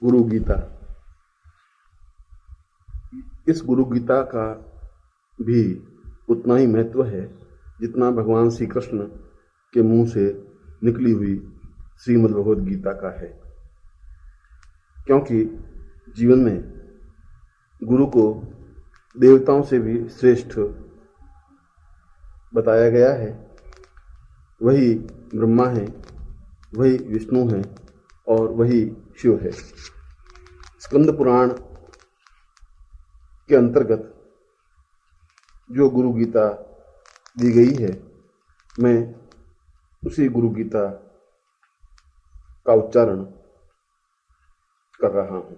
गुरु गीता। इस गुरु गीता का भी उतना ही महत्व है जितना भगवान श्री कृष्ण के मुंह से निकली हुई श्रीमद् भगवद गीता का है, क्योंकि जीवन में गुरु को देवताओं से भी श्रेष्ठ बताया गया है। वही ब्रह्मा है, वही विष्णु है और वही शिव है। स्कंद पुराण के अंतर्गत जो गुरु गीता दी गई है, मैं उसी गुरु गीता का उच्चारण कर रहा हूं।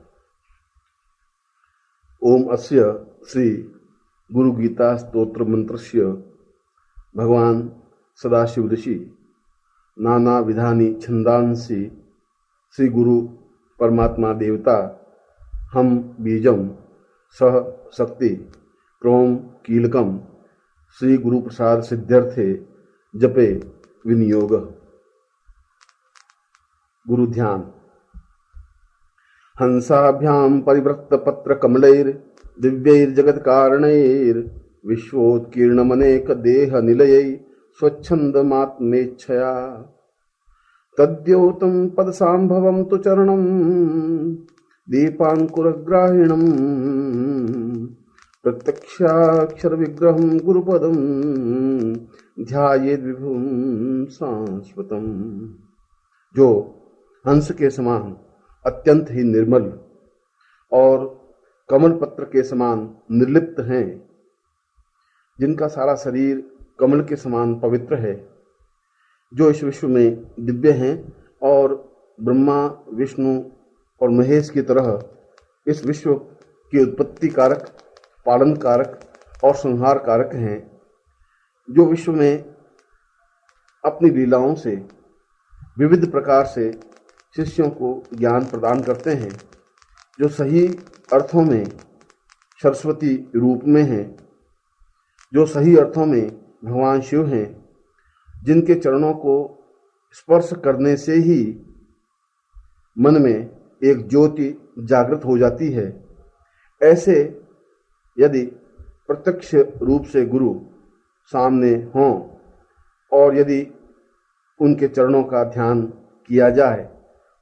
ओम अस्य श्री गुरु गीता स्तोत्र मंत्रस्य भगवान सदाशिव ऋषि नाना विधानी छंदांसी श्री गुरु परमात्मा देवता हम बीजम सह शक्ति क्रोम कीलकम श्री गुरु प्रसाद सिद्ध्यर्थे जपे विनियोग। गुरु ध्यान। हंसाभ्याम परिवृत्त पत्र कमलैर दिव्यैर जगत कारणैर विश्वोत्कीर्णमनेक देह निलयै स्वच्छंदमात्मेच्छया तद्योतं पदसाम्भवं तु चरणं दीपांकुरग्राहिणं प्रत्यक्षाक्षर विग्रहं गुरुपदं ध्यायेद् विभुं शाश्वतम्। जो हंस के समान अत्यंत ही निर्मल और कमल पत्र के समान निर्लिप्त हैं, जिनका सारा शरीर कमल के समान पवित्र है, जो इस विश्व में दिव्य हैं और ब्रह्मा विष्णु और महेश की तरह इस विश्व की उत्पत्ति कारक, पालन कारक और संहार कारक हैं, जो विश्व में अपनी लीलाओं से विविध प्रकार से शिष्यों को ज्ञान प्रदान करते हैं, जो सही अर्थों में सरस्वती रूप में हैं, जो सही अर्थों में भगवान शिव हैं, जिनके चरणों को स्पर्श करने से ही मन में एक ज्योति जागृत हो जाती है। ऐसे यदि प्रत्यक्ष रूप से गुरु सामने हों और यदि उनके चरणों का ध्यान किया जाए,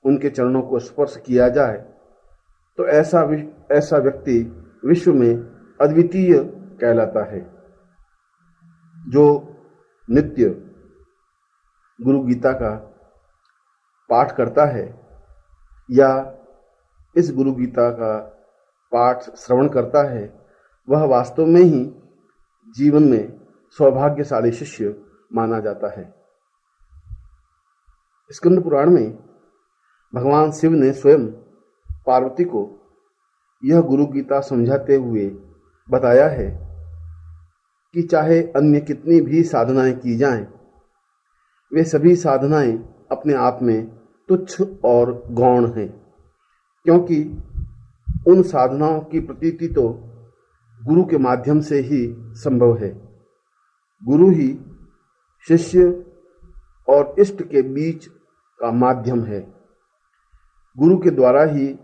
उनके चरणों को स्पर्श किया जाए, तो ऐसा व्यक्ति विश्व में अद्वितीय कहलाता है। जो नित्य गुरु गीता का पाठ करता है या इस गुरु गीता का पाठ श्रवण करता है, वह वास्तव में ही जीवन में सौभाग्यशाली शिष्य माना जाता है। स्कंद पुराण में भगवान शिव ने स्वयं पार्वती को यह गुरु गीता समझाते हुए बताया है कि चाहे अन्य कितनी भी साधनाएं की जाएं, वे सभी साधनाएं अपने आप में तुच्छ और गौण हैं, क्योंकि उन साधनाओं की प्रतीति तो गुरु के माध्यम से ही संभव है। गुरु ही शिष्य और इष्ट के बीच का माध्यम है। गुरु के द्वारा ही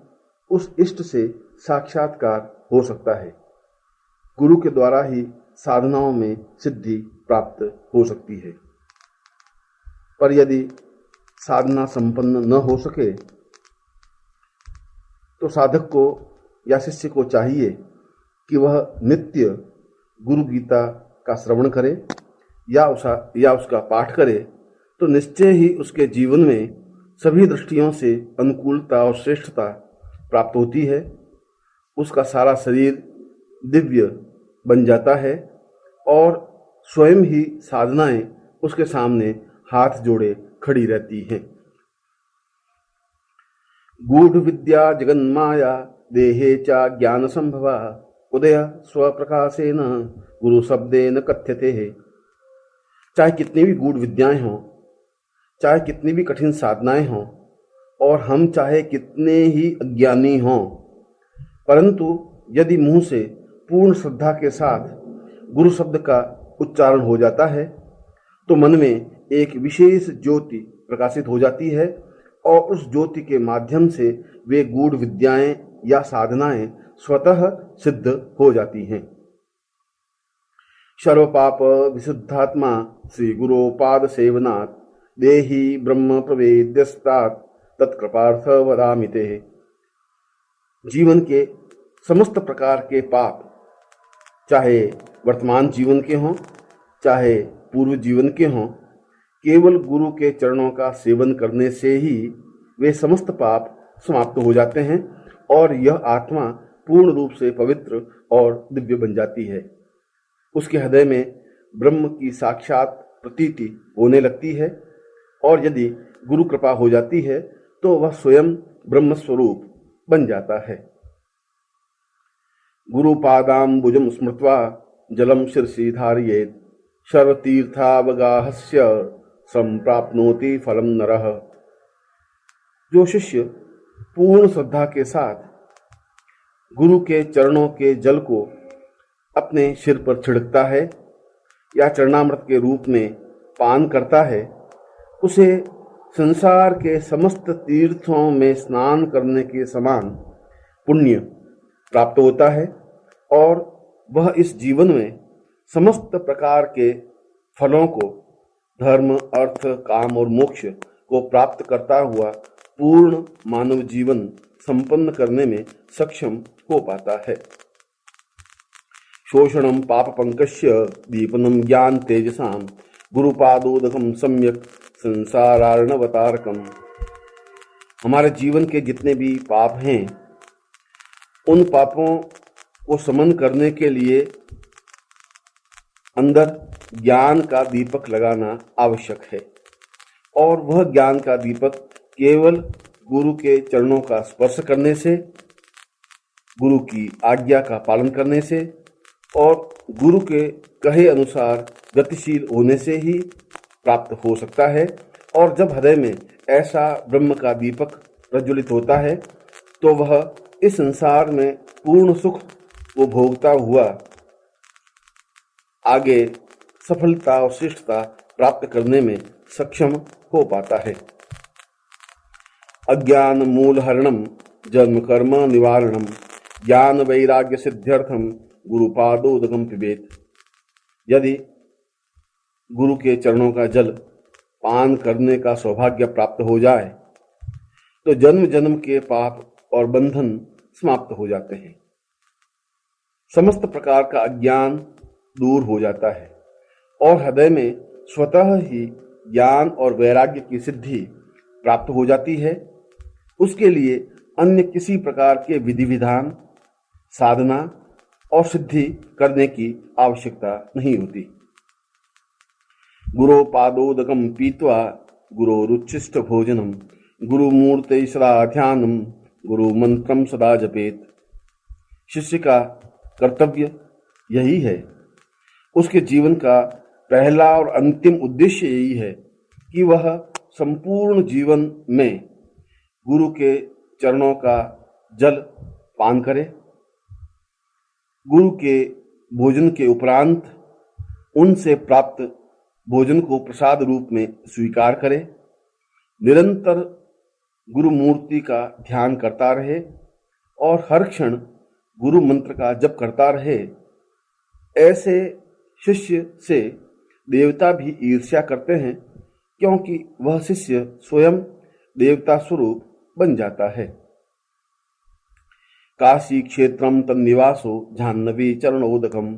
उस इष्ट से साक्षात्कार हो सकता है। गुरु के द्वारा ही साधनाओं में सिद्धि प्राप्त हो सकती है। पर यदि साधना संपन्न न हो सके तो साधक को या शिष्य को चाहिए कि वह नित्य गुरु गीता का श्रवण करे या उसका पाठ करे, तो निश्चय ही उसके जीवन में सभी दृष्टियों से अनुकूलता और श्रेष्ठता प्राप्त होती है। उसका सारा शरीर दिव्य बन जाता है और स्वयं ही साधनाएं उसके सामने हाथ जोड़े खड़ी रहती हैं। गूढ़ विद्या जगन्माया देहे चा ज्ञान संभवा उदय स्वप्रकाशेन गुरु शब्देन कथ्यते है। चाहे कितनी भी गूढ़ विद्याएं हों, चाहे कितनी भी कठिन साधनाएं हों और हम चाहे कितने ही अज्ञानी हों, परंतु यदि मुंह से पूर्ण श्रद्धा के साथ गुरु शब्द का उच्चारण हो जाता है तो मन में एक विशेष ज्योति प्रकाशित हो जाती है और उस ज्योति के माध्यम से वे गूढ़ विद्याएं या साधनाएं स्वतः सिद्ध हो जाती हैं। सर्वपाप विशुद्धात्मा श्री गुरो पाद सेवनात् देहि ब्रह्म प्रवेद्यस्तात् तत्कृपार्थ वदामि ते। जीवन के समस्त प्रकार के पाप, चाहे वर्तमान जीवन के हों चाहे पूर्व जीवन के हों, केवल गुरु के चरणों का सेवन करने से ही वे समस्त पाप समाप्त हो जाते हैं और यह आत्मा पूर्ण रूप से पवित्र और दिव्य बन जाती है। उसके हृदय में ब्रह्म की साक्षात प्रतीति होने लगती है और यदि गुरु कृपा हो जाती है तो वह स्वयं ब्रह्म स्वरूप बन जाता है। गुरुपादाम्बुजं स्मृत्वा जलम शिरसि धारयेत् सर्वतीर्थावगाहस्य संप्राप्नोति फलम नरः। जो शिष्य पूर्ण श्रद्धा के साथ गुरु के चरणों के जल को अपने सिर पर छिड़कता है या चरणामृत के रूप में पान करता है, उसे संसार के समस्त तीर्थों में स्नान करने के समान पुण्य प्राप्त होता है और वह इस जीवन में समस्त प्रकार के फलों को, धर्म, अर्थ, काम और मोक्ष को प्राप्त करता हुआ पूर्ण मानव जीवन संपन्न करने में सक्षम हो पाता है। शोषणम पाप पंकस्य दीपनम ज्ञान तेजसाम गुरुपादोदकम सम्यक संसारार्णवतारकम। हमारे जीवन के जितने भी पाप हैं, उन पापों को समन करने के लिए अंदर ज्ञान का दीपक लगाना आवश्यक है और वह ज्ञान का दीपक केवल गुरु के चरणों का स्पर्श करने से, गुरु की आज्ञा का पालन करने से और गुरु के कहे अनुसार गतिशील होने से ही प्राप्त हो सकता है। और जब हृदय में ऐसा ब्रह्म का दीपक प्रज्वलित होता है तो वह इस संसार में पूर्ण सुख को भोगता हुआ आगे सफलता और श्रेष्ठता प्राप्त करने में सक्षम हो पाता है। अज्ञान मूल हरणम जन्म कर्म निवारणम ज्ञान वैराग्य सिद्ध्यर्थम गुरुपादोदकम पिबेत। यदि गुरु के चरणों का जल पान करने का सौभाग्य प्राप्त हो जाए तो जन्म जन्म के पाप और बंधन समाप्त हो जाते हैं। समस्त प्रकार का अज्ञान दूर हो जाता है और हृदय में स्वतः ही ज्ञान और वैराग्य की सिद्धि प्राप्त हो जाती है। उसके लिए अन्य किसी प्रकार के विधि विधान, साधना और सिद्धि करने की आवश्यकता नहीं होती। गुरो पादोदकम पीत्वा गुरो रुचिष्ट भोजनम गुरुमूर्ते सदा ध्यानम गुरु मंत्रम सदा जपेत। शिष्य का कर्तव्य यही है, उसके जीवन का पहला और अंतिम उद्देश्य यही है कि वह संपूर्ण जीवन में गुरु के चरणों का जल पान करे, गुरु के भोजन के उपरांत उनसे प्राप्त भोजन को प्रसाद रूप में स्वीकार करे, निरंतर गुरु मूर्ति का ध्यान करता रहे और हर क्षण गुरु मंत्र का जप करता रहे। ऐसे शिष्य से देवता भी ईर्ष्या करते हैं क्योंकि वह शिष्य स्वयं देवता स्वरूप बन जाता है। काशी क्षेत्रम तन्निवासो जाह्नवी चरणोदकम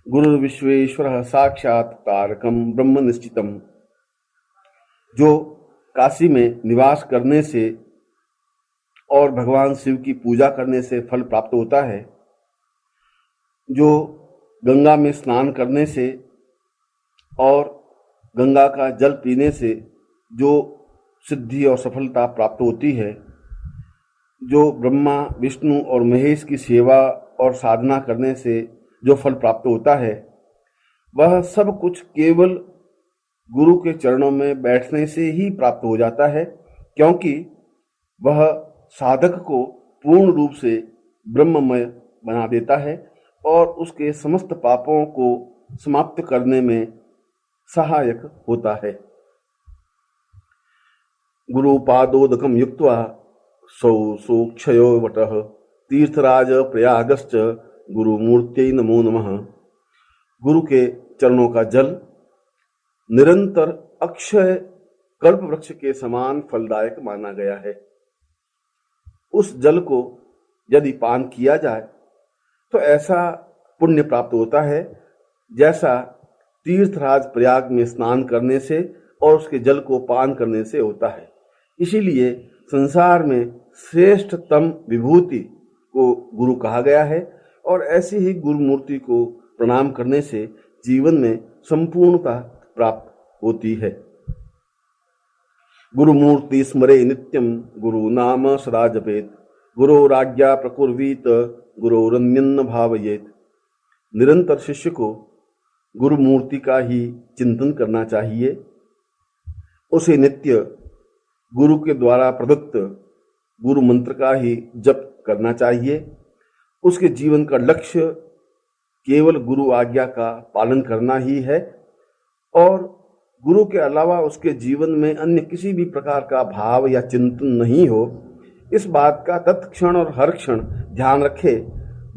गुरु विश्वेश्वर साक्षात तारकम ब्रह्म निश्चितम। जो काशी में निवास करने से और भगवान शिव की पूजा करने से फल प्राप्त होता है, जो गंगा में स्नान करने से और गंगा का जल पीने से जो सिद्धि और सफलता प्राप्त होती है, जो ब्रह्मा विष्णु और महेश की सेवा और साधना करने से जो फल प्राप्त होता है, वह सब कुछ केवल गुरु के चरणों में बैठने से ही प्राप्त हो जाता है, क्योंकि वह साधक को पूर्ण रूप से ब्रह्ममय बना देता है और उसके समस्त पापों को समाप्त करने में सहायक होता है। गुरुपादोदकं युक्त्वा सौ सोक्षयो वटः तीर्थराज प्रयागश्च गुरुमूर्त्यै नमो नमः। गुरु के चरणों का जल निरंतर अक्षय कल्प वृक्ष के समान फलदायक माना गया है। उस जल को यदि पान किया जाए तो ऐसा पुण्य प्राप्त होता है जैसा तीर्थराज प्रयाग में स्नान करने से और उसके जल को पान करने से होता है। इसीलिए संसार में श्रेष्ठतम विभूति को गुरु कहा गया है और ऐसी ही गुरु मूर्ति को प्रणाम करने से जीवन में संपूर्णता प्राप्त होती है। गुरु मूर्ति स्मरे नित्यम गुरु नाम सदा जपेत गुरोराज्ञा प्रकुर्वीत गुरोरन्यन्न भावयेत। निरंतर शिष्य को गुरु मूर्ति का ही चिंतन करना चाहिए। उसे नित्य गुरु के द्वारा प्रदत्त गुरु मंत्र का ही जप करना चाहिए। उसके जीवन का लक्ष्य केवल गुरु आज्ञा का पालन करना ही है और गुरु के अलावा उसके जीवन में अन्य किसी भी प्रकार का भाव या चिंतन नहीं हो, इस बात का तत्क्षण और हर क्षण ध्यान रखे।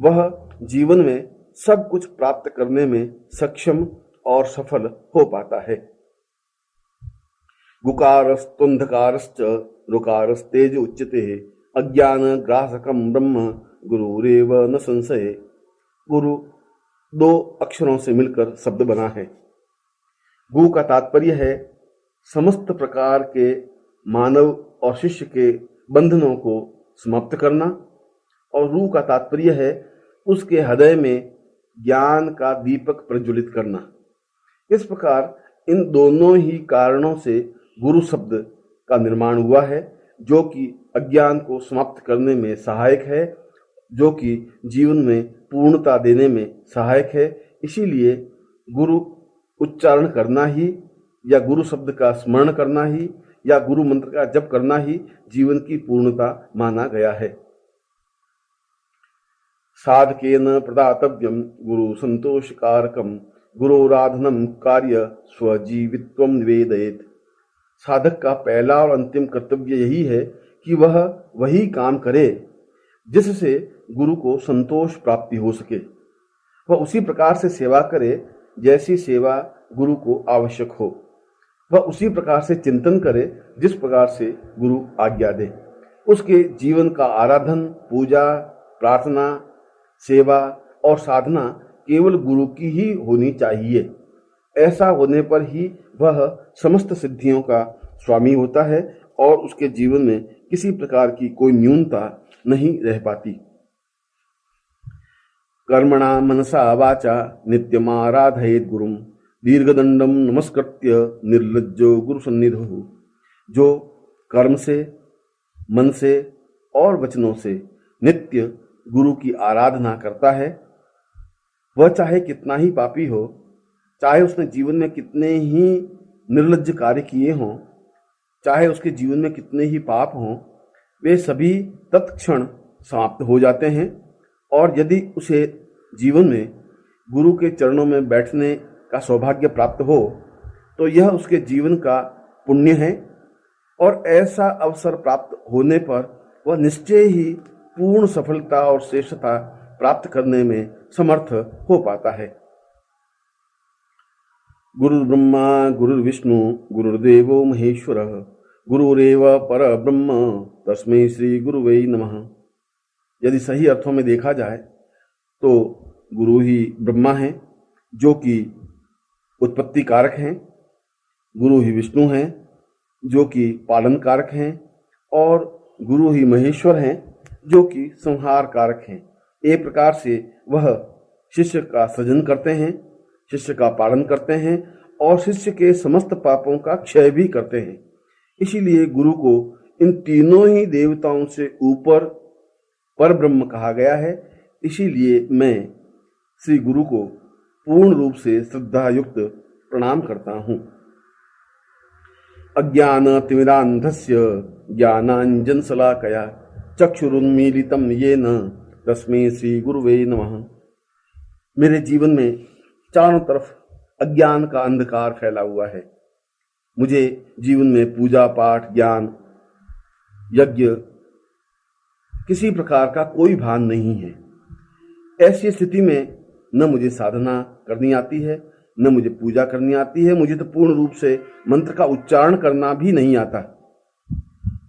वह जीवन में सब कुछ प्राप्त करने में सक्षम और सफल हो पाता है। गुकारस्तुंधकारश्च रुकारस्तेज उच्यते अज्ञान ग्रासकम ब्रह्म गुरुरेव न संशय। गुरु दो अक्षरों से मिलकर शब्द बना है। गु का तात्पर्य है समस्त प्रकार के मानव और शिष्य के बंधनों को समाप्त करना और रू का तात्पर्य है उसके हृदय में ज्ञान का दीपक प्रज्वलित करना। इस प्रकार इन दोनों ही कारणों से गुरु शब्द का निर्माण हुआ है, जो कि अज्ञान को समाप्त करने में सहायक है, जो कि जीवन में पूर्णता देने में सहायक है। इसीलिए गुरु उच्चारण करना ही या गुरु शब्द का स्मरण करना ही या गुरु मंत्र का जप करना ही जीवन की पूर्णता माना गया है। साधकेन प्रदातव्यम गुरु संतोषकारकम गुरोराधनम कार्य स्वजीवित्वम निवेदयेत। साधक का पहला और अंतिम कर्तव्य यही है कि वह वही काम करे जिससे गुरु को संतोष प्राप्ति हो सके। वह उसी प्रकार से सेवा करे जैसी सेवा गुरु को आवश्यक हो। वह उसी प्रकार से चिंतन करे जिस प्रकार से गुरु आज्ञा दे। उसके जीवन का आराधन, पूजा, प्रार्थना, सेवा और साधना केवल गुरु की ही होनी चाहिए। ऐसा होने पर ही वह समस्त सिद्धियों का स्वामी होता है और उसके जीवन में किसी प्रकार की कोई न्यूनता नहीं रह पाती। कर्मणा मनसा वाचा नित्यमाराधयेत् गुरुम दीर्घदंडम नमस्कृत्य निर्लज्जो गुरु सन्निधौ। जो कर्म से, मन से और वचनों से नित्य गुरु की आराधना करता है, वह चाहे कितना ही पापी हो, चाहे उसने जीवन में कितने ही निर्लज्ज कार्य किए हों, चाहे उसके जीवन में कितने ही पाप हों, वे सभी तत्क्षण समाप्त हो जाते हैं। और यदि उसे जीवन में गुरु के चरणों में बैठने का सौभाग्य प्राप्त हो तो यह उसके जीवन का पुण्य है और ऐसा अवसर प्राप्त होने पर वह निश्चय ही पूर्ण सफलता और श्रेष्ठता प्राप्त करने में समर्थ हो पाता है। गुरु ब्रह्मा गुरुर्विष्णु गुरुर्देवो महेश्वर गुरुरेव पर ब्रह्म तस्मै श्री गुरुवे नमः। यदि सही अर्थों में देखा जाए तो गुरु ही ब्रह्मा है जो कि उत्पत्ति कारक हैं, गुरु ही विष्णु हैं जो कि पालन कारक हैं और गुरु ही महेश्वर हैं जो कि संहार कारक हैं। एक प्रकार से वह शिष्य का सृजन करते हैं, शिष्य का पालन करते हैं और शिष्य के समस्त पापों का क्षय भी करते हैं। इसीलिए गुरु को इन तीनों ही देवताओं से ऊपर पर ब्रह्म कहा गया है। इसीलिए मैं श्री गुरु को पूर्ण रूप से श्रद्धा युक्त प्रणाम करता हूँ। अज्ञान तिमिरांधस्य ज्ञानांजन शलाकया चक्षुरुन्मीलितं येन तस्मै श्री गुरुवे नमः। मेरे जीवन में चारों तरफ अज्ञान का अंधकार फैला हुआ है, मुझे जीवन में पूजा पाठ, ज्ञान, यज्ञ, किसी प्रकार का कोई भान नहीं है। ऐसी स्थिति में न मुझे साधना करनी आती है, न मुझे पूजा करनी आती है, मुझे तो पूर्ण रूप से मंत्र का उच्चारण करना भी नहीं आता।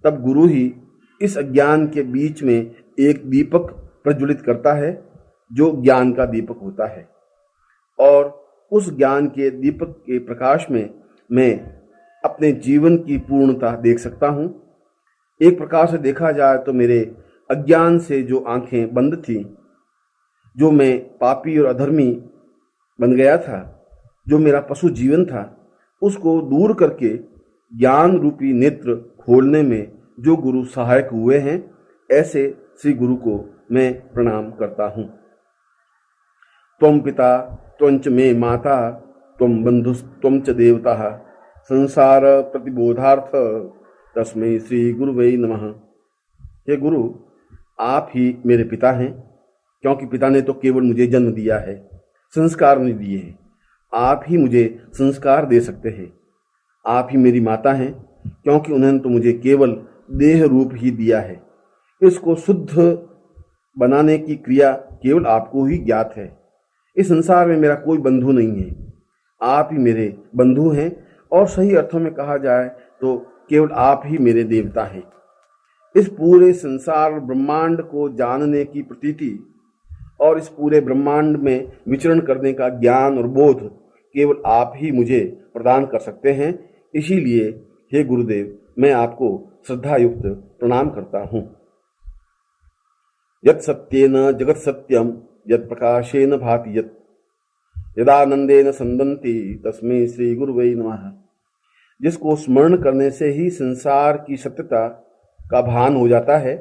तब गुरु ही इस अज्ञान के बीच में एक दीपक प्रज्वलित करता है जो ज्ञान का दीपक होता है, और उस ज्ञान के दीपक के प्रकाश में मैं अपने जीवन की पूर्णता देख सकता हूं। एक प्रकार से देखा जाए तो मेरे अज्ञान से जो आंखें बंद थी, जो मैं पापी और अधर्मी बन गया था, जो मेरा पशु जीवन था, उसको दूर करके ज्ञान रूपी नेत्र खोलने में जो गुरु सहायक हुए हैं, ऐसे श्री गुरु को मैं प्रणाम करता हूं। त्वं पिता त्वंच मे माता त्वं बंधुस्त्वं च देवता संसार प्रतिबोधार्थ तस्मै श्री गुरुवे नमः। हे गुरु, आप ही मेरे पिता हैं, क्योंकि पिता ने तो केवल मुझे जन्म दिया है, संस्कार नहीं दिए हैं। आप ही मुझे संस्कार दे सकते हैं। आप ही मेरी माता हैं, क्योंकि उन्होंने तो मुझे केवल देह रूप ही दिया है। इसको शुद्ध बनाने की क्रिया केवल आपको ही ज्ञात है। इस संसार में मेरा कोई बंधु नहीं है, आप ही मेरे बंधु हैं, और सही अर्थों में कहा जाए तो केवल आप ही मेरे देवता हैं। इस पूरे संसार ब्रह्मांड को जानने की प्रतीति और इस पूरे ब्रह्मांड में विचरण करने का ज्ञान और बोध केवल आप ही मुझे प्रदान कर सकते हैं। इसीलिए हे गुरुदेव, मैं आपको श्रद्धा युक्त प्रणाम करता हूं। यत् सत्येन जगत सत्यम यत् प्रकाशेन भाति यत् यदानंदेन संदन्ति तस्मै श्री गुरुवे नमः। जिसको स्मरण करने से ही संसार की सत्यता का भान हो जाता है,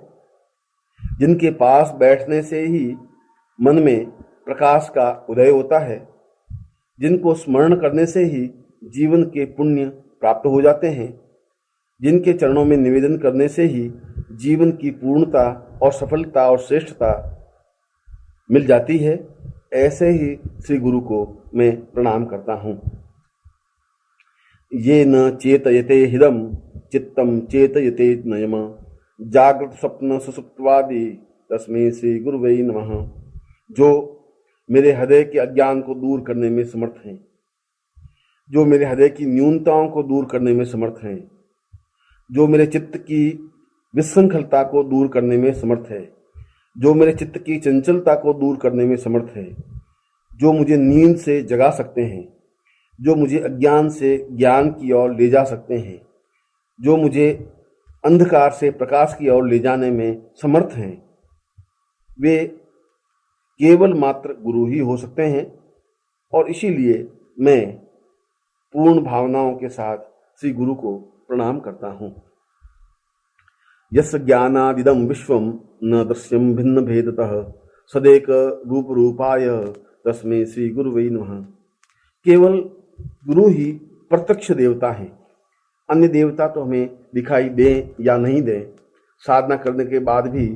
जिनके पास बैठने से ही मन में प्रकाश का उदय होता है, जिनको स्मरण करने से ही जीवन के पुण्य प्राप्त हो जाते हैं, जिनके चरणों में निवेदन करने से ही जीवन की पूर्णता और सफलता और श्रेष्ठता मिल जाती है, ऐसे ही श्री गुरु को मैं प्रणाम करता हूं। ये न चेतयते हिदम चित्तम चेतयते नयम जागृत स्वप्न सुसुप्तवादि तस्मै श्री गुरुवे नमः। जो मेरे हृदय के अज्ञान को दूर करने में समर्थ हैं, जो मेरे हृदय की न्यूनताओं को दूर करने में समर्थ हैं, जो मेरे चित्त की विसंखलता को दूर करने में समर्थ है, जो मेरे चित्त की चंचलता को दूर करने में समर्थ है, जो मुझे नींद से जगा सकते हैं, जो मुझे अज्ञान से ज्ञान की ओर ले जा सकते हैं, जो मुझे अंधकार से प्रकाश की ओर ले जाने में समर्थ हैं, वे केवल मात्र गुरु ही हो सकते हैं। और इसीलिए मैं पूर्ण भावनाओं के साथ श्री गुरु को प्रणाम करता हूं। यस्य ज्ञानादिदं विश्वं न दृश्यं भिन्न भेदतः सदेक रूप रूपाय तस्मै श्री गुरुवे नमः। केवल गुरु ही प्रत्यक्ष देवता हैं। अन्य देवता तो हमें दिखाई दें या नहीं दें, साधना करने के बाद भी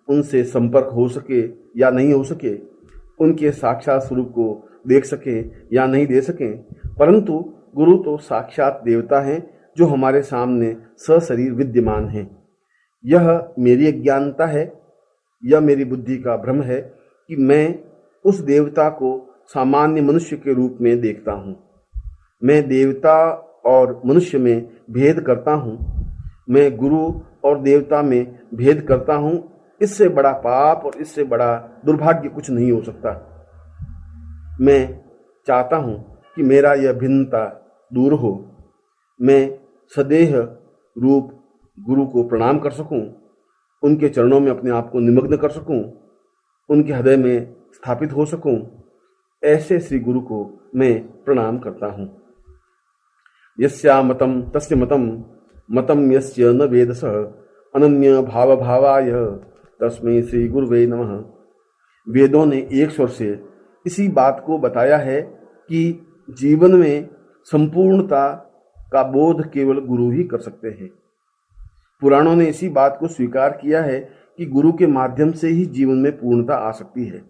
उनसे संपर्क हो सके या नहीं हो सके, उनके साक्षात स्वरूप को देख सके या नहीं दे सकें, परंतु गुरु तो साक्षात देवता हैं जो हमारे सामने सशरीर विद्यमान हैं। यह मेरी अज्ञानता है, यह मेरी बुद्धि का भ्रम है कि मैं उस देवता को सामान्य मनुष्य के रूप में देखता हूँ। मैं देवता और मनुष्य में भेद करता हूँ, मैं गुरु और देवता में भेद करता हूँ। इससे बड़ा पाप और इससे बड़ा दुर्भाग्य कुछ नहीं हो सकता। मैं चाहता हूँ कि मेरा यह भिन्नता दूर हो, मैं सदेह रूप गुरु को प्रणाम कर सकूं, उनके चरणों में अपने आप को निमग्न कर सकूं, उनके हृदय में स्थापित हो सकूं। ऐसे श्री गुरु को मैं प्रणाम करता हूं। यस्या मतम तस्य मतम मतम यस्य न वेदसः अनन्य भाव भावाय तस्मै श्री गुरुवे नमः। वेदों ने एक स्वर से इसी बात को बताया है कि जीवन में संपूर्णता का बोध केवल गुरु ही कर सकते हैं। पुराणों ने इसी बात को स्वीकार किया है कि गुरु के माध्यम से ही जीवन में पूर्णता आ सकती है।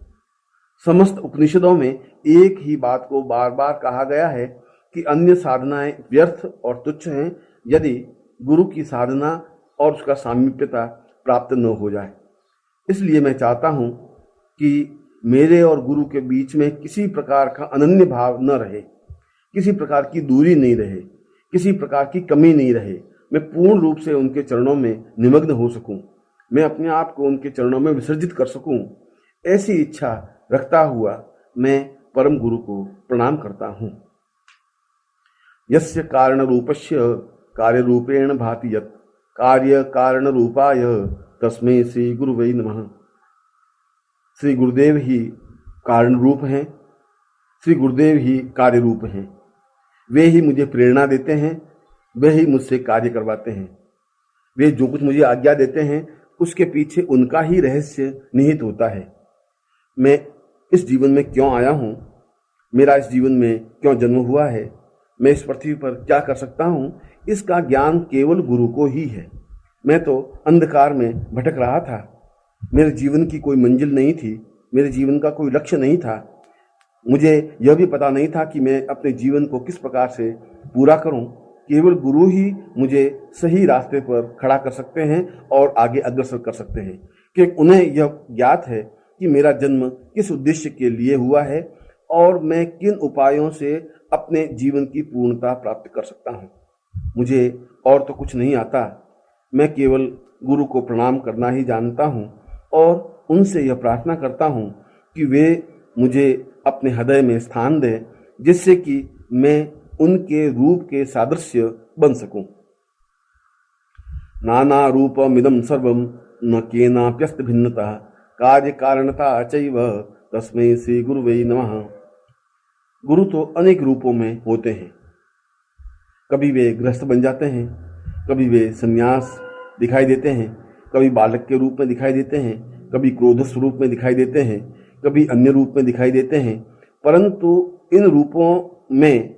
समस्त उपनिषदों में एक ही बात को बार बार कहा गया है कि कि अन्य साधनाएं व्यर्थ और तुच्छ हैं यदि गुरु की साधना और उसका सामीप्यता प्राप्त न हो जाए। इसलिए मैं चाहता हूं कि मेरे और गुरु के बीच में किसी प्रकार का अनन्य भाव न रहे, किसी प्रकार की दूरी नहीं रहे, किसी प्रकार की कमी नहीं रहे। मैं पूर्ण रूप से उनके चरणों में निमग्न हो सकूं, मैं अपने आप को उनके चरणों में विसर्जित कर सकूं। ऐसी इच्छा रखता हुआ मैं परम गुरु को प्रणाम करता हूं। यस्य कारण रूपस्य कार्य रूपेण भाति यत् कार्य कारण रूपाय तस्मै श्री गुरुवे नमः। श्री गुरुदेव ही कारण रूप हैं, श्री गुरुदेव ही कार्य रूप हैं। वे ही मुझे प्रेरणा देते हैं, वे ही मुझसे कार्य करवाते हैं। वे जो कुछ मुझे आज्ञा देते हैं उसके पीछे उनका ही रहस्य निहित होता है। मैं इस जीवन में क्यों आया हूं, मेरा इस जीवन में क्यों जन्म हुआ है, मैं इस पृथ्वी पर क्या कर सकता हूं, इसका ज्ञान केवल गुरु को ही है। मैं तो अंधकार में भटक रहा था, मेरे जीवन की कोई मंजिल नहीं थी, मेरे जीवन का कोई लक्ष्य नहीं था। मुझे यह भी पता नहीं था कि मैं अपने जीवन को किस प्रकार से पूरा करूं। केवल गुरु ही मुझे सही रास्ते पर खड़ा कर सकते हैं और आगे अग्रसर कर सकते हैं, कि उन्हें यह ज्ञात है कि मेरा जन्म किस उद्देश्य के लिए हुआ है और मैं किन उपायों से अपने जीवन की पूर्णता प्राप्त कर सकता हूं। मुझे और तो कुछ नहीं आता, मैं केवल गुरु को प्रणाम करना ही जानता हूं और उनसे यह प्रार्थना करता हूं कि वे मुझे अपने हृदय में स्थान दें, जिससे कि मैं उनके रूप के सादृश्य बन सकूं। नाना रूपमिदं सर्वं न केनाप्यस्त भिन्नता कार्य कारणता चैव तस्मै श्री गुरुवे नमः। गुरु तो अनेक रूपों में होते हैं। कभी वे गृहस्थ बन जाते हैं, कभी वे संन्यास दिखाई देते हैं, कभी बालक के रूप में दिखाई देते हैं, कभी क्रोध स्वरूप में दिखाई देते हैं, कभी अन्य रूप में दिखाई देते हैं। परंतु इन रूपों में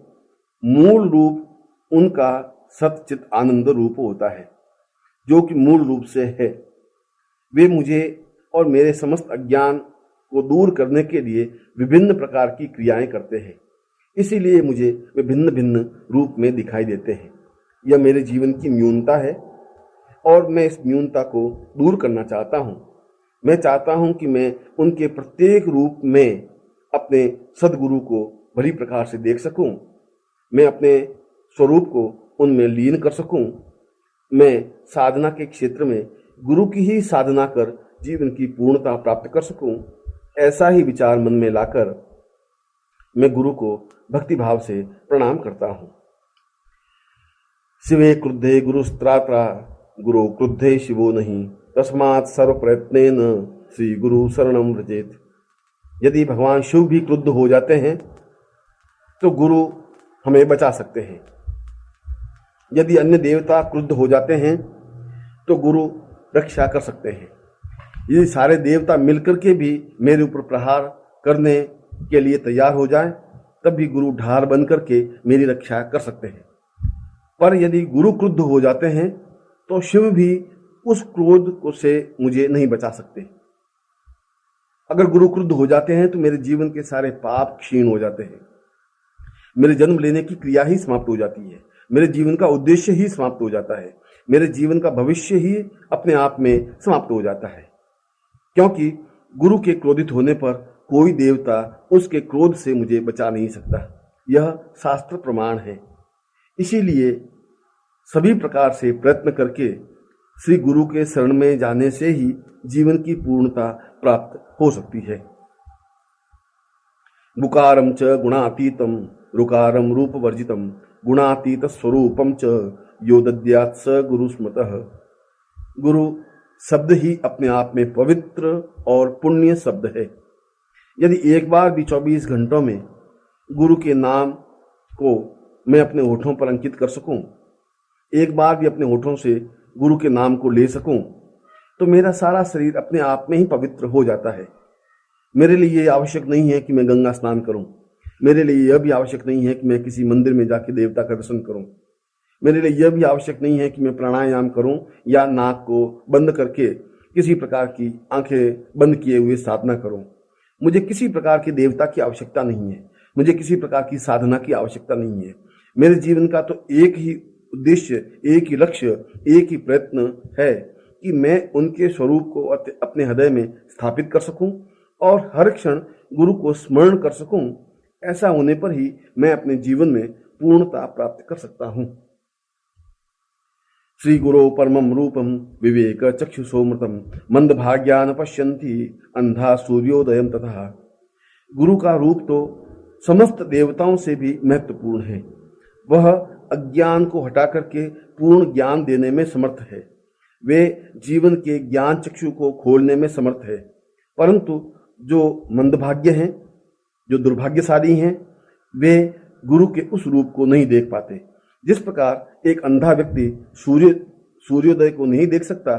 मूल रूप उनका सच्चित आनंद रूप होता है, जो कि मूल रूप से है। वे मुझे और मेरे समस्त अज्ञान को दूर करने के लिए विभिन्न प्रकार की क्रियाएं करते हैं, इसीलिए मुझे वे भिन्न भिन्न रूप में दिखाई देते हैं। यह मेरे जीवन की न्यूनता है और मैं इस न्यूनता को दूर करना चाहता हूं। मैं चाहता हूं कि मैं उनके प्रत्येक रूप में अपने सदगुरु को भली प्रकार से देख सकूं, मैं अपने स्वरूप को उनमें लीन कर सकूं, मैं साधना के क्षेत्र में गुरु की ही साधना कर जीवन की पूर्णता प्राप्त कर सकूं। ऐसा ही विचार मन में लाकर मैं गुरु को भक्ति भाव से प्रणाम करता हूं। शिवे क्रुद्धे गुरुस्त्रात्रा गुरु क्रुद्धे शिवो नहीं तस्मात् सर्व प्रयत्नेन श्री गुरु शरणं व्रजेत। यदि भगवान शिव भी क्रुद्ध हो जाते हैं तो गुरु हमें बचा सकते हैं। यदि अन्य देवता क्रुद्ध हो जाते हैं तो गुरु रक्षा कर सकते हैं। यदि सारे देवता मिलकर के भी मेरे ऊपर प्रहार करने के लिए तैयार हो जाए तब भी गुरु ढाल बन करके मेरी रक्षा कर सकते हैं। पर यदि गुरु क्रुद्ध हो जाते हैं तो शिव भी उस क्रोध से मुझे नहीं बचा सकते। अगर गुरु क्रुद्ध हो जाते हैं तो मेरे जीवन के सारे पाप क्षीण हो जाते हैं, मेरे जन्म लेने की क्रिया ही समाप्त हो जाती है, मेरे जीवन का उद्देश्य ही समाप्त हो जाता है, मेरे जीवन का भविष्य ही अपने आप में समाप्त हो जाता है। क्योंकि गुरु के क्रोधित होने पर कोई देवता उसके क्रोध से मुझे बचा नहीं सकता, यह शास्त्र प्रमाण है। इसीलिए सभी प्रकार से प्रयत्न करके श्री गुरु के शरण में जाने से ही जीवन की पूर्णता प्राप्त हो सकती है। बुकारम च गुणातीतम रुकारम रूप वर्जितम गुणातीत स्वरूपम च यो दद्यात् स गुरु स्मृतः। गुरु शब्द ही अपने आप में पवित्र और पुण्य शब्द है। यदि एक बार भी 24 घंटों में गुरु के नाम को मैं अपने होठों पर अंकित कर सकूं, एक बार भी अपने होठों से गुरु के नाम को ले सकूं, तो मेरा सारा शरीर अपने आप में ही पवित्र हो जाता है। मेरे लिए यह आवश्यक नहीं है कि मैं गंगा स्नान करूं, मेरे लिए यह भी आवश्यक नहीं है कि मैं किसी मंदिर में जाके देवता का दर्शन करूं, मेरे लिए यह भी आवश्यक नहीं है कि मैं प्राणायाम करूं या नाक को बंद करके किसी प्रकार की आंखें बंद किए हुए साधना करूं। मुझे किसी प्रकार के देवता की आवश्यकता नहीं है, मुझे किसी प्रकार की साधना की आवश्यकता नहीं है। मेरे जीवन का तो एक ही उद्देश्य, एक ही लक्ष्य, एक ही प्रयत्न है कि मैं उनके स्वरूप को अपने हृदय में स्थापित कर सकूं और हर क्षण गुरु को स्मरण कर सकूं। ऐसा होने पर ही मैं अपने जीवन में पूर्णता प्राप्त कर सकता हूं। श्री गुरो परमं रूपम विवेक चक्षुषोमृतम मंदभाग्यान पश्यन्ति अंधा सूर्योदयम तथा। गुरु का रूप तो समस्त देवताओं से भी महत्वपूर्ण है। वह अज्ञान को हटा करके पूर्ण ज्ञान देने में समर्थ है। वे जीवन के ज्ञान चक्षु को खोलने में समर्थ है। परंतु जो मंदभाग्य हैं, जो दुर्भाग्यशाली हैं, वे गुरु के उस रूप को नहीं देख पाते। जिस प्रकार एक अंधा व्यक्ति सूर्योदय को नहीं देख सकता,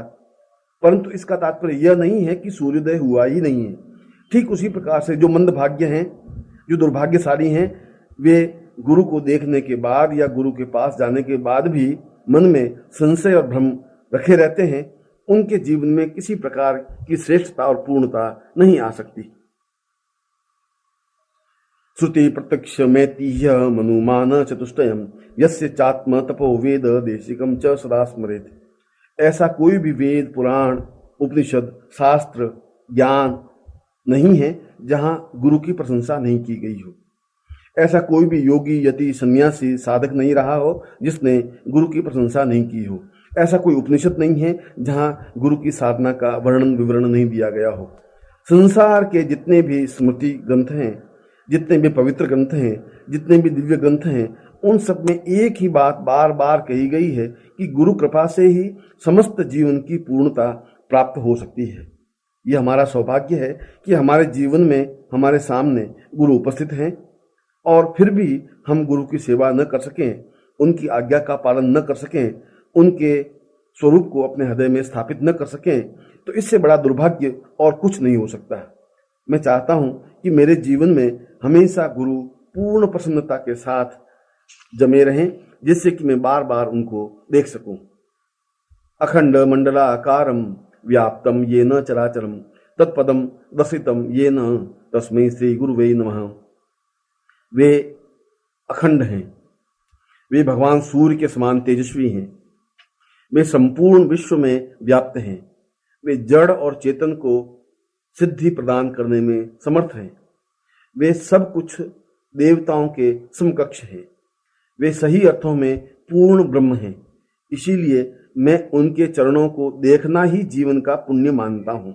परंतु इसका तात्पर्य यह नहीं है कि सूर्योदय हुआ ही नहीं है। ठीक उसी प्रकार से जो मंदभाग्य हैं, जो दुर्भाग्यशाली हैं, वे गुरु को देखने के बाद या गुरु के पास जाने के बाद भी मन में संशय और भ्रम रखे रहते हैं। उनके जीवन में किसी प्रकार की श्रेष्ठता और पूर्णता नहीं आ सकती। श्रुति प्रत्यक्ष मैतीह्य मनुमान चतुष्टयम यस्य चात्म तपो वेद देशिकम च सदा स्मरेत। ऐसा कोई भी वेद, पुराण, उपनिषद, शास्त्र, ज्ञान नहीं है जहां गुरु की प्रशंसा नहीं की गई हो। ऐसा कोई भी योगी, यति, सन्यासी, साधक नहीं रहा हो जिसने गुरु की प्रशंसा नहीं की हो। ऐसा कोई उपनिषद नहीं है जहां गुरु की साधना का वर्णन विवरण नहीं दिया गया हो। संसार के जितने भी स्मृति ग्रंथ हैं, जितने भी पवित्र ग्रंथ हैं, जितने भी दिव्य ग्रंथ हैं, उन सब में एक ही बात बार बार कही गई है कि गुरु कृपा से ही समस्त जीवन की पूर्णता प्राप्त हो सकती है। यह हमारा सौभाग्य है कि हमारे जीवन में हमारे सामने गुरु उपस्थित हैं और फिर भी हम गुरु की सेवा न कर सकें, उनकी आज्ञा का पालन न कर सकें, उनके स्वरूप को अपने हृदय में स्थापित न कर सकें, तो इससे बड़ा दुर्भाग्य और कुछ नहीं हो सकता। मैं चाहता हूं कि मेरे जीवन में हमेशा गुरु पूर्ण प्रसन्नता के साथ जमे रहें, जिससे कि मैं बार बार उनको देख सकूं। अखंड मंडलाकारम व्याप्तम येन चराचरम तत्पदम दर्शितम येन तस्मै श्री गुरुवे नमः। वे अखंड हैं, वे भगवान सूर्य के समान तेजस्वी हैं, वे संपूर्ण विश्व में व्याप्त हैं, वे जड़ और चेतन को सिद्धि प्रदान करने में समर्थ हैं, वे सब कुछ देवताओं के समकक्ष हैं, वे सही अर्थों में पूर्ण ब्रह्म हैं। इसीलिए मैं उनके चरणों को देखना ही जीवन का पुण्य मानता हूं।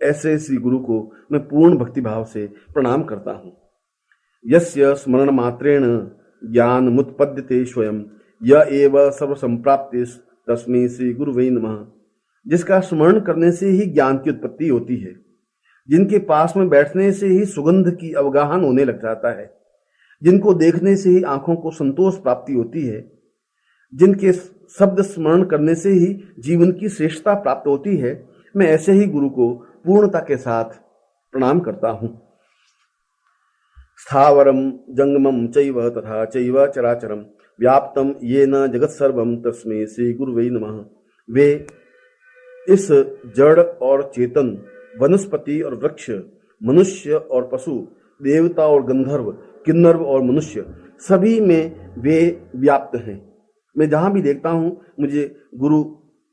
ऐसे श्री गुरु को मैं पूर्ण भक्तिभाव से प्रणाम करता हूं। यस्य स्मरण मात्रेण ज्ञान मुत्पद्यते स्वयं य एव सर्व संप्राप्तिस् तस्मै श्री गुरुवे नमः। जिसका स्मरण करने से ही ज्ञान की उत्पत्ति होती है, जिनके पास में बैठने से ही सुगंध की अवगाहन होने लग जाता है, जिनको देखने से ही आंखों को संतोष प्राप्ति होती है, जिनके शब्द स्मरण करने से ही जीवन की श्रेष्ठता प्राप्त होती है, मैं ऐसे ही गुरु को पूर्णता के साथ प्रणाम करता हूं। स्थावरम जंगमम चैव तथा चैव चराचरम व्याप्तम येन जगत सर्वम तस्मै श्री गुरुवे नमः। वे इस जड़ और चेतन, वनस्पति और वृक्ष, मनुष्य और पशु, देवता और गंधर्व, किन्नर और मनुष्य, सभी में वे व्याप्त हैं। मैं जहां भी देखता हूं मुझे गुरु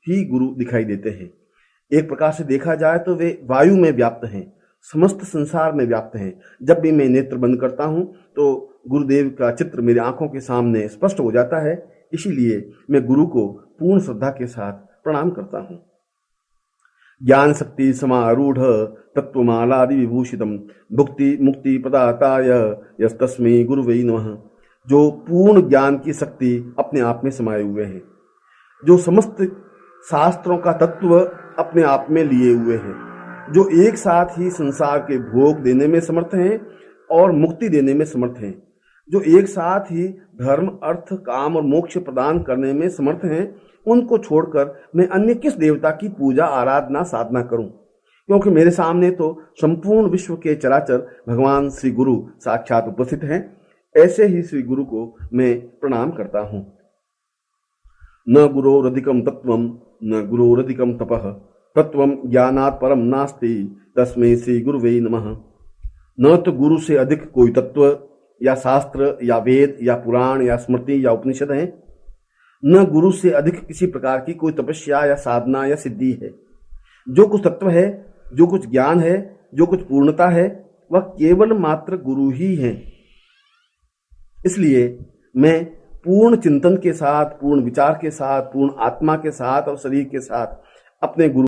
ही गुरु दिखाई देते हैं। एक प्रकार से देखा जाए तो वे वायु में व्याप्त हैं, समस्त संसार में व्याप्त हैं। जब भी मैं नेत्र बंद करता हूं तो गुरुदेव का चित्र मेरी आंखों के सामने स्पष्ट हो जाता है। इसीलिए मैं गुरु को पूर्ण श्रद्धा के साथ प्रणाम करता हूं। ज्ञान शक्ति समारूढ़ तत्वमालादि विभूषितम भुक्ति मुक्ति प्रदाताय यस्तस्मै गुरुवे नमः। जो पूर्ण ज्ञान की शक्ति अपने आप में समाये हुए हैं, जो समस्त शास्त्रों का तत्व अपने आप में लिए हुए हैं, जो एक साथ ही संसार के भोग देने में समर्थ हैं और मुक्ति देने में समर्थ हैं, जो एक साथ ही धर्म, अर्थ, काम और मोक्ष प्रदान करने में समर्थ हैं, उनको छोड़कर मैं अन्य किस देवता की पूजा, आराधना, साधना करूं? क्योंकि मेरे सामने तो संपूर्ण विश्व के चराचर भगवान श्री गुरु साक्षात उपस्थित हैं। ऐसे ही श्री गुरु को मैं प्रणाम करता हूं। न गुरोरधिकम तत्वम न गुरोरधिकम तपः तत्वम ज्ञानात् परम नास्ति तस्मै श्री गुरुवे नमः। न तो गुरु से अधिक कोई तत्व या शास्त्र या वेद या पुराण या स्मृति या उपनिषद हैं, न गुरु से अधिक किसी प्रकार की कोई तपस्या या साधना या सिद्धि है। जो कुछ तत्व है, जो कुछ ज्ञान है, जो कुछ पूर्णता है, वह केवल मात्र गुरु ही है। इसलिए मैं पूर्ण चिंतन के साथ, पूर्ण विचार के साथ, पूर्ण आत्मा के साथ और शरीर के साथ अपने गुरु